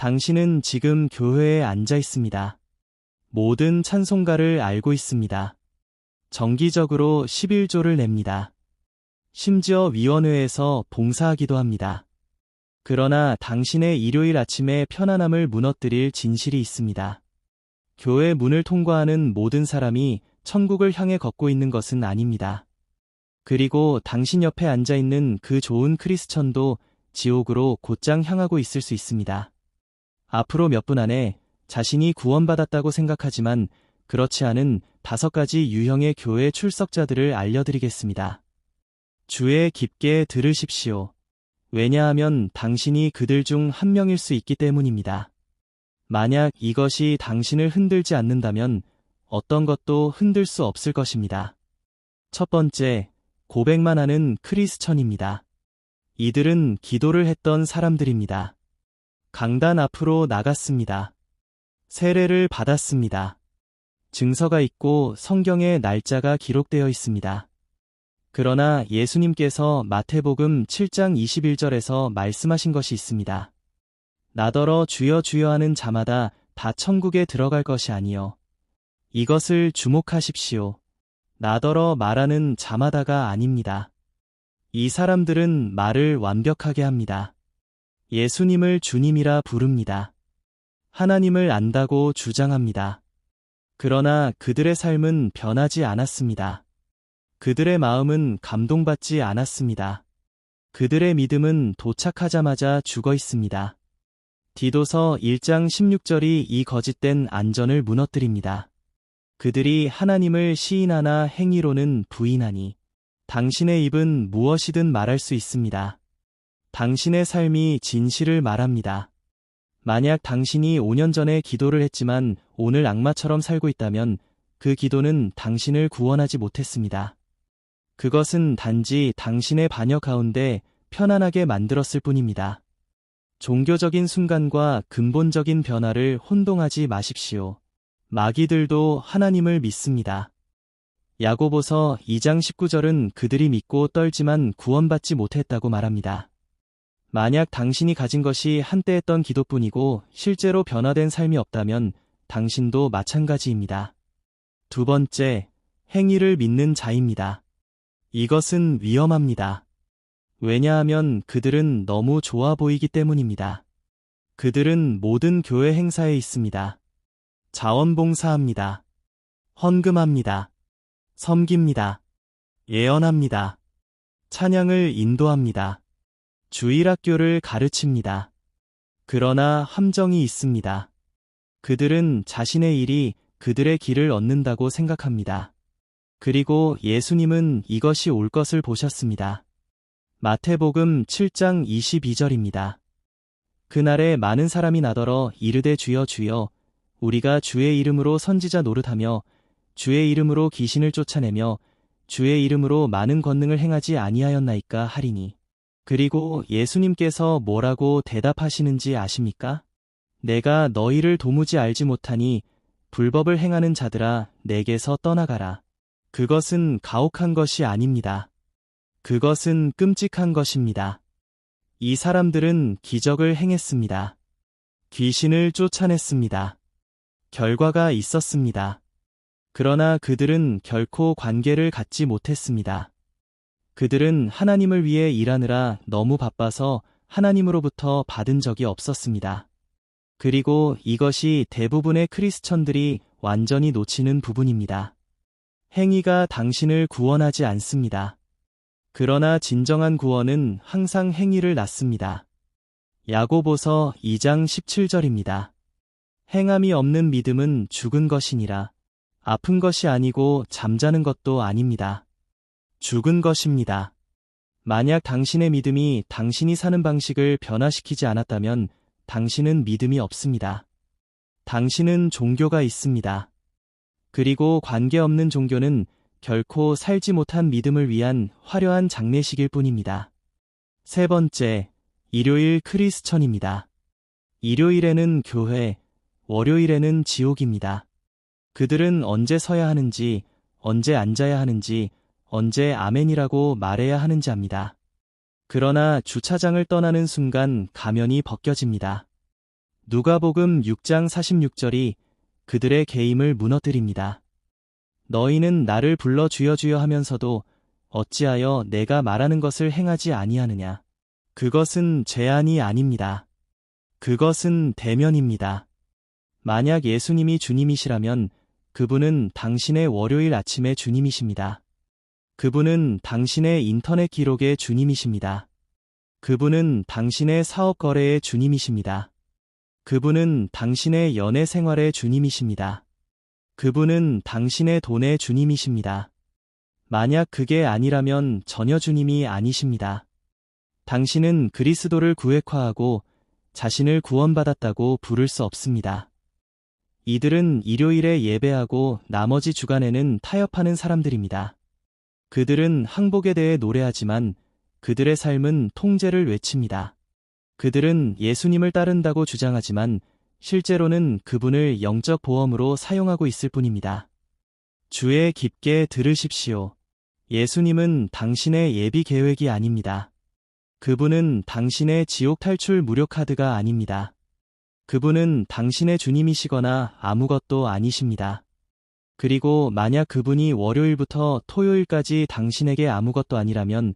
당신은 지금 교회에 앉아 있습니다. 모든 찬송가를 알고 있습니다. 정기적으로 11조를 냅니다. 심지어 위원회에서 봉사하기도 합니다. 그러나 당신의 일요일 아침의 편안함을 무너뜨릴 진실이 있습니다. 교회 문을 통과하는 모든 사람이 천국을 향해 걷고 있는 것은 아닙니다. 그리고 당신 옆에 앉아 있는 그 좋은 크리스천도 지옥으로 곧장 향하고 있을 수 있습니다. 앞으로 몇 분 안에 자신이 구원받았다고 생각하지만 그렇지 않은 5가지 유형의 교회 출석자들을 알려드리겠습니다. 주의 깊게 들으십시오. 왜냐하면 당신이 그들 중 한 명일 수 있기 때문입니다. 만약 이것이 당신을 흔들지 않는다면 어떤 것도 흔들 수 없을 것입니다. 첫 번째, 고백만 하는 크리스천입니다. 이들은 기도를 했던 사람들입니다. 강단 앞으로 나갔습니다. 세례를 받았습니다. 증서가 있고 성경에 날짜가 기록되어 있습니다. 그러나 예수님께서 마태복음 7장 21절에서 말씀하신 것이 있습니다. 나더러 주여 주여 하는 자마다 다 천국에 들어갈 것이 아니요. 이것을 주목하십시오. 나더러 말하는 자마다가 아닙니다. 이 사람들은 말을 완벽하게 합니다. 예수님을 주님이라 부릅니다. 하나님을 안다고 주장합니다. 그러나 그들의 삶은 변하지 않았습니다. 그들의 마음은 감동받지 않았습니다. 그들의 믿음은 도착하자마자 죽어 있습니다. 디도서 1장 16절이 이 거짓된 안전을 무너뜨립니다. 그들이 하나님을 시인하나 행위로는 부인하니 당신의 입은 무엇이든 말할 수 있습니다. 당신의 삶이 진실을 말합니다. 만약 당신이 5년 전에 기도를 했지만 오늘 악마처럼 살고 있다면 그 기도는 당신을 구원하지 못했습니다. 그것은 단지 당신의 반역 가운데 편안하게 만들었을 뿐입니다. 종교적인 순간과 근본적인 변화를 혼동하지 마십시오. 마귀들도 하나님을 믿습니다. 야고보서 2장 19절은 그들이 믿고 떨지만 구원받지 못했다고 말합니다. 만약 당신이 가진 것이 한때 했던 기도뿐이고 실제로 변화된 삶이 없다면 당신도 마찬가지입니다. 두 번째, 행위를 믿는 자입니다. 이것은 위험합니다. 왜냐하면 그들은 너무 좋아 보이기 때문입니다. 그들은 모든 교회 행사에 있습니다. 자원봉사합니다. 헌금합니다. 섬깁니다. 예언합니다. 찬양을 인도합니다. 주일학교를 가르칩니다. 그러나 함정이 있습니다. 그들은 자신의 일이 그들의 길을 얻는다고 생각합니다. 그리고 예수님은 이것이 올 것을 보셨습니다. 마태복음 7장 22절입니다. 그날에 많은 사람이 나더러 이르되 주여 주여 우리가 주의 이름으로 선지자 노릇하며 주의 이름으로 귀신을 쫓아내며 주의 이름으로 많은 권능을 행하지 아니하였나이까 하리니. 그리고 예수님께서 뭐라고 대답하시는지 아십니까? 내가 너희를 도무지 알지 못하니 불법을 행하는 자들아 내게서 떠나가라. 그것은 가혹한 것이 아닙니다. 그것은 끔찍한 것입니다. 이 사람들은 기적을 행했습니다. 귀신을 쫓아냈습니다. 결과가 있었습니다. 그러나 그들은 결코 관계를 갖지 못했습니다. 그들은 하나님을 위해 일하느라 너무 바빠서 하나님으로부터 받은 적이 없었습니다. 그리고 이것이 대부분의 크리스천들이 완전히 놓치는 부분입니다. 행위가 당신을 구원하지 않습니다. 그러나 진정한 구원은 항상 행위를 낳습니다. 야고보서 2장 17절입니다. 행함이 없는 믿음은 죽은 것이니라. 아픈 것이 아니고 잠자는 것도 아닙니다. 죽은 것입니다. 만약 당신의 믿음이 당신이 사는 방식을 변화시키지 않았다면 당신은 믿음이 없습니다. 당신은 종교가 있습니다. 그리고 관계없는 종교는 결코 살지 못한 믿음을 위한 화려한 장례식일 뿐입니다. 세 번째, 일요일 크리스천입니다. 일요일에는 교회, 월요일에는 지옥입니다. 그들은 언제 서야 하는지, 언제 앉아야 하는지, 언제 아멘이라고 말해야 하는지 압니다. 그러나 주차장을 떠나는 순간 가면이 벗겨집니다. 누가복음 6장 46절이 그들의 계임을 무너뜨립니다. 너희는 나를 불러 주여 주여 하면서도 어찌하여 내가 말하는 것을 행하지 아니하느냐. 그것은 제안이 아닙니다. 그것은 대면입니다. 만약 예수님이 주님이시라면 그분은 당신의 월요일 아침의 주님이십니다. 그분은 당신의 인터넷 기록의 주님이십니다. 그분은 당신의 사업 거래의 주님이십니다. 그분은 당신의 연애 생활의 주님이십니다. 그분은 당신의 돈의 주님이십니다. 만약 그게 아니라면 전혀 주님이 아니십니다. 당신은 그리스도를 구획화하고 자신을 구원받았다고 부를 수 없습니다. 이들은 일요일에 예배하고 나머지 주간에는 타협하는 사람들입니다. 그들은 항복에 대해 노래하지만 그들의 삶은 통제를 외칩니다. 그들은 예수님을 따른다고 주장하지만 실제로는 그분을 영적 보험으로 사용하고 있을 뿐입니다. 주의 깊게 들으십시오. 예수님은 당신의 예비 계획이 아닙니다. 그분은 당신의 지옥 탈출 무료 카드가 아닙니다. 그분은 당신의 주님이시거나 아무것도 아니십니다. 그리고 만약 그분이 월요일부터 토요일까지 당신에게 아무것도 아니라면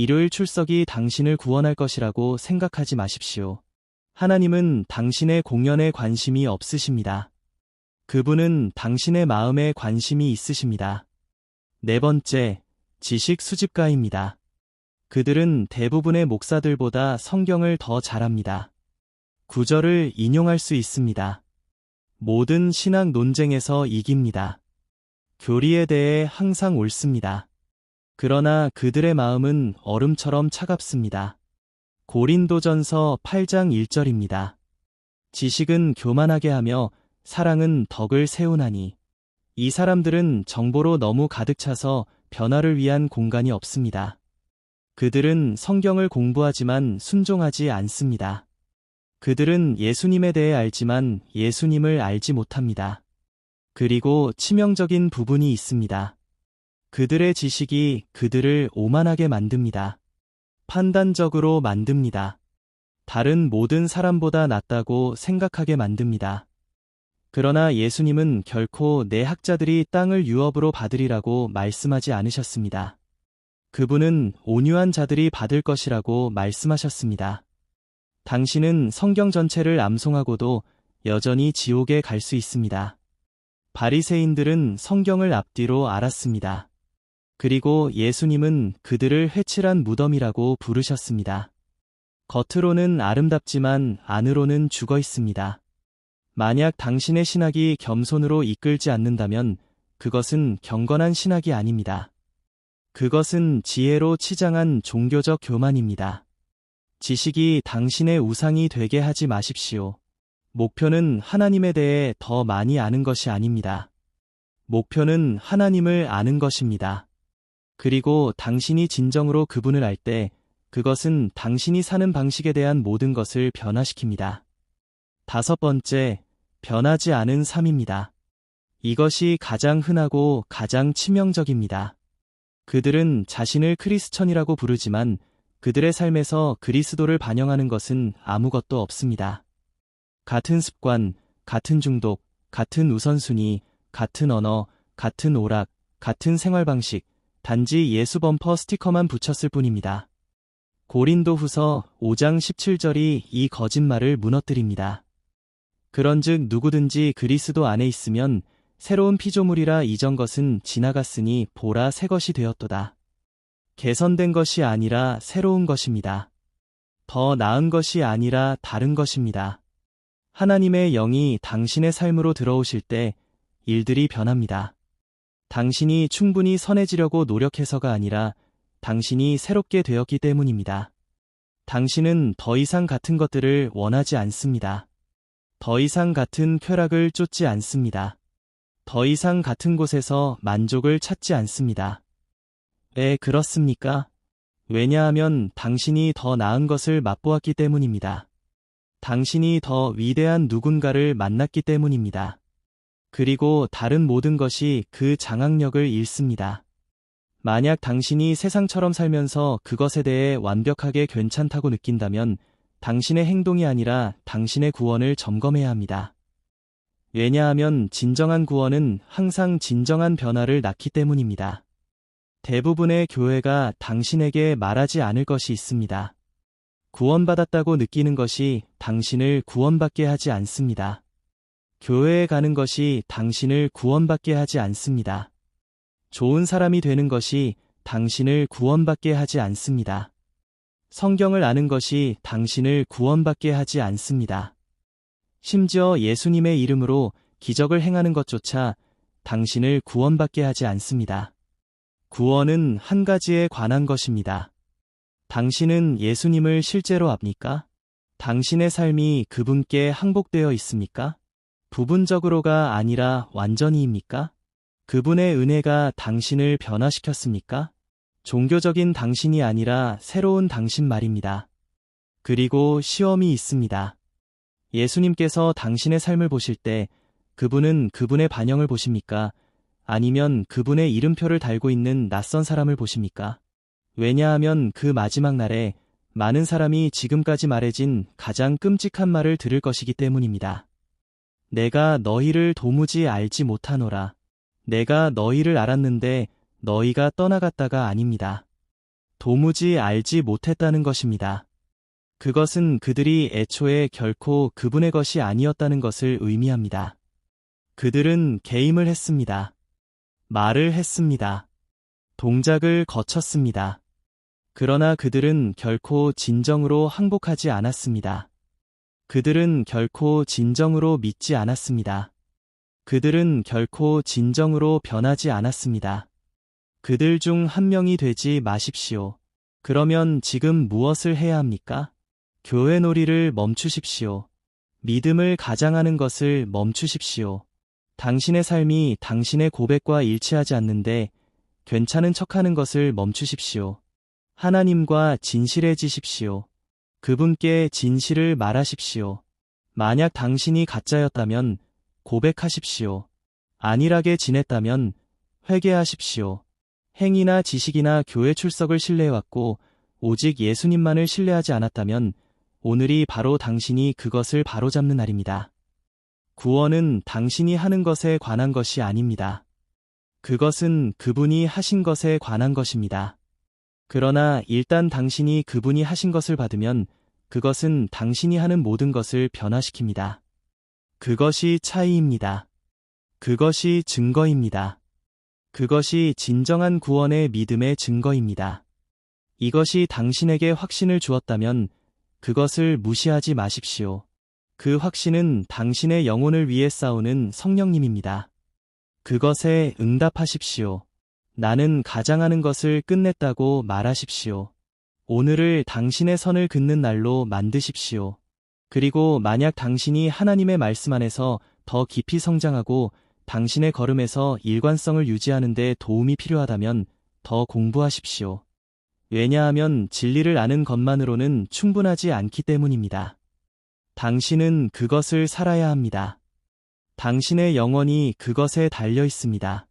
일요일 출석이 당신을 구원할 것이라고 생각하지 마십시오. 하나님은 당신의 공연에 관심이 없으십니다. 그분은 당신의 마음에 관심이 있으십니다. 네 번째, 지식 수집가입니다. 그들은 대부분의 목사들보다 성경을 더 잘합니다. 구절을 인용할 수 있습니다. 모든 신학 논쟁에서 이깁니다. 교리에 대해 항상 옳습니다. 그러나 그들의 마음은 얼음처럼 차갑습니다. 고린도전서 8장 1절입니다. 지식은 교만하게 하며 사랑은 덕을 세우나니. 이 사람들은 정보로 너무 가득 차서 변화를 위한 공간이 없습니다. 그들은 성경을 공부하지만 순종하지 않습니다. 그들은 예수님에 대해 알지만 예수님을 알지 못합니다. 그리고 치명적인 부분이 있습니다. 그들의 지식이 그들을 오만하게 만듭니다. 판단적으로 만듭니다. 다른 모든 사람보다 낫다고 생각하게 만듭니다. 그러나 예수님은 결코 내 학자들이 땅을 유업으로 받으리라고 말씀하지 않으셨습니다. 그분은 온유한 자들이 받을 것이라고 말씀하셨습니다. 당신은 성경 전체를 암송하고도 여전히 지옥에 갈 수 있습니다. 바리새인들은 성경을 앞뒤로 알았습니다. 그리고 예수님은 그들을 회칠한 무덤이라고 부르셨습니다. 겉으로는 아름답지만 안으로는 죽어 있습니다. 만약 당신의 신학이 겸손으로 이끌지 않는다면 그것은 경건한 신학이 아닙니다. 그것은 지혜로 치장한 종교적 교만입니다. 지식이 당신의 우상이 되게 하지 마십시오. 목표는 하나님에 대해 더 많이 아는 것이 아닙니다. 목표는 하나님을 아는 것입니다. 그리고 당신이 진정으로 그분을 알 때 그것은 당신이 사는 방식에 대한 모든 것을 변화시킵니다. 다섯 번째, 변하지 않은 삶입니다. 이것이 가장 흔하고 가장 치명적입니다. 그들은 자신을 크리스천이라고 부르지만 그들의 삶에서 그리스도를 반영하는 것은 아무것도 없습니다. 같은 습관, 같은 중독, 같은 우선순위, 같은 언어, 같은 오락, 같은 생활 방식, 단지 예수 범퍼 스티커만 붙였을 뿐입니다. 고린도후서 5장 17절이 이 거짓말을 무너뜨립니다. 그런즉 누구든지 그리스도 안에 있으면 새로운 피조물이라 이전 것은 지나갔으니 보라 새 것이 되었도다. 개선된 것이 아니라 새로운 것입니다. 더 나은 것이 아니라 다른 것입니다. 하나님의 영이 당신의 삶으로 들어오실 때 일들이 변합니다. 당신이 충분히 선해지려고 노력해서가 아니라 당신이 새롭게 되었기 때문입니다. 당신은 더 이상 같은 것들을 원하지 않습니다. 더 이상 같은 쾌락을 쫓지 않습니다. 더 이상 같은 곳에서 만족을 찾지 않습니다. 왜 그렇습니까? 왜냐하면 당신이 더 나은 것을 맛보았기 때문입니다. 당신이 더 위대한 누군가를 만났기 때문입니다. 그리고 다른 모든 것이 그 장악력을 잃습니다. 만약 당신이 세상처럼 살면서 그것에 대해 완벽하게 괜찮다고 느낀다면 당신의 행동이 아니라 당신의 구원을 점검해야 합니다. 왜냐하면 진정한 구원은 항상 진정한 변화를 낳기 때문입니다. 대부분의 교회가 당신에게 말하지 않을 것이 있습니다. 구원받았다고 느끼는 것이 당신을 구원받게 하지 않습니다. 교회에 가는 것이 당신을 구원받게 하지 않습니다. 좋은 사람이 되는 것이 당신을 구원받게 하지 않습니다. 성경을 아는 것이 당신을 구원받게 하지 않습니다. 심지어 예수님의 이름으로 기적을 행하는 것조차 당신을 구원받게 하지 않습니다. 구원은 한 가지에 관한 것입니다. 당신은 예수님을 실제로 압니까? 당신의 삶이 그분께 항복되어 있습니까? 부분적으로가 아니라 완전히입니까? 그분의 은혜가 당신을 변화시켰습니까? 종교적인 당신이 아니라 새로운 당신 말입니다. 그리고 시험이 있습니다. 예수님께서 당신의 삶을 보실 때 그분은 그분의 반영을 보십니까? 아니면 그분의 이름표를 달고 있는 낯선 사람을 보십니까? 왜냐하면 그 마지막 날에 많은 사람이 지금까지 말해진 가장 끔찍한 말을 들을 것이기 때문입니다. 내가 너희를 도무지 알지 못하노라. 내가 너희를 알았는데 너희가 떠나갔다가 아닙니다. 도무지 알지 못했다는 것입니다. 그것은 그들이 애초에 결코 그분의 것이 아니었다는 것을 의미합니다. 그들은 개임을 했습니다. 말을 했습니다. 동작을 거쳤습니다. 그러나 그들은 결코 진정으로 항복하지 않았습니다. 그들은 결코 진정으로 믿지 않았습니다. 그들은 결코 진정으로 변하지 않았습니다. 그들 중 한 명이 되지 마십시오. 그러면 지금 무엇을 해야 합니까? 교회 놀이를 멈추십시오. 믿음을 가장하는 것을 멈추십시오. 당신의 삶이 당신의 고백과 일치하지 않는데 괜찮은 척하는 것을 멈추십시오. 하나님과 진실해지십시오. 그분께 진실을 말하십시오. 만약 당신이 가짜였다면 고백하십시오. 안일하게 지냈다면 회개하십시오. 행위나 지식이나 교회 출석을 신뢰해왔고 오직 예수님만을 신뢰하지 않았다면 오늘이 바로 당신이 그것을 바로잡는 날입니다. 구원은 당신이 하는 것에 관한 것이 아닙니다. 그것은 그분이 하신 것에 관한 것입니다. 그러나 일단 당신이 그분이 하신 것을 받으면 그것은 당신이 하는 모든 것을 변화시킵니다. 그것이 차이입니다. 그것이 증거입니다. 그것이 진정한 구원의 믿음의 증거입니다. 이것이 당신에게 확신을 주었다면 그것을 무시하지 마십시오. 그 확신은 당신의 영혼을 위해 싸우는 성령님입니다. 그것에 응답하십시오. 나는 가장하는 것을 끝냈다고 말하십시오. 오늘을 당신의 선을 긋는 날로 만드십시오. 그리고 만약 당신이 하나님의 말씀 안에서 더 깊이 성장하고 당신의 걸음에서 일관성을 유지하는 데 도움이 필요하다면 더 공부하십시오. 왜냐하면 진리를 아는 것만으로는 충분하지 않기 때문입니다. 당신은 그것을 살아야 합니다. 당신의 영혼이 그것에 달려 있습니다.